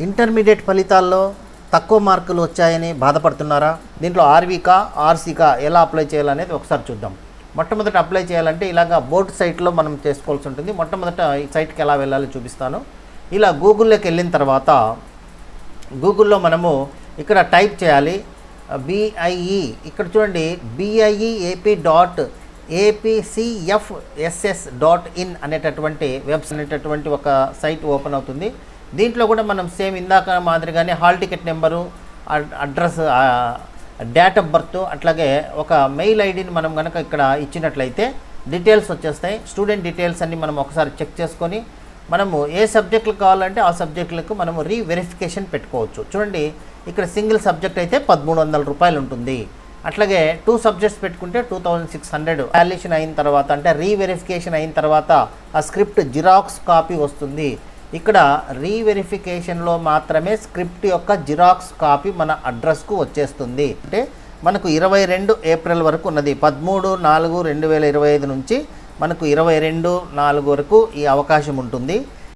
Intermediate ఫలితాల్లో తక్కువ మార్కులు వచ్చాయని బాధపడుతున్నారా? దీంట్లో ఆర్వీకా ఆర్సీకా ఎలా అప్లై చేయాలనేది ఒకసారి చూద్దాం. మొట్టమొదట అప్లై చేయాలంటే ఇలాగా బోర్డు సైట్లో మనం చేసుకోవాల్సి ఉంటుంది. మొట్టమొదట ఈ సైట్కి ఎలా వెళ్ళాలో చూపిస్తాను. ఇలా గూగుల్లోకి వెళ్ళిన తర్వాత గూగుల్లో మనము ఇక్కడ టైప్ చేయాలి BIE. ఇక్కడ చూడండి BIEAP.APCFSS.in అనేటటువంటి వెబ్సైట్ అనేటటువంటి ఒక సైట్ ఓపెన్ అవుతుంది. దీంట్లో కూడా మనం సేమ్ ఇందాక మాదిరిగానే hall ticket number, address, date of birth, అట్లాగే ఒక మెయిల్ ఐడిని మనం కనుక ఇక్కడ ఇచ్చినట్లయితే డీటెయిల్స్ వచ్చేస్తాయి. స్టూడెంట్ డీటెయిల్స్ అన్ని మనం ఒకసారి చెక్ చేసుకొని మనము ఏ సబ్జెక్టులు కావాలంటే ఆ సబ్జెక్టులకు మనము రీవెరిఫికేషన్ పెట్టుకోవచ్చు. చూడండి ఇక్కడ సింగిల్ సబ్జెక్ట్ అయితే 1300 రూపాయలు ఉంటుంది. అట్లాగే 2 సబ్జెక్ట్స్ పెట్టుకుంటే 2600. వాల్యుయేషన్ అయిన తర్వాత అంటే రీవెరిఫికేషన్ అయిన తర్వాత ఆ స్క్రిప్ట్ జిరాక్స్ కాపీ వస్తుంది. ఇక్కడ రీవెరిఫికేషన్లో మాత్రమే స్క్రిప్ట్ యొక్క జిరాక్స్ కాపీ మన అడ్రస్కు వచ్చేస్తుంది. అంటే మనకు 22 ఏప్రిల్ వరకు ఉన్నది. 13/4/2025 నుంచి మనకు 22/4 వరకు ఈ అవకాశం ఉంటుంది.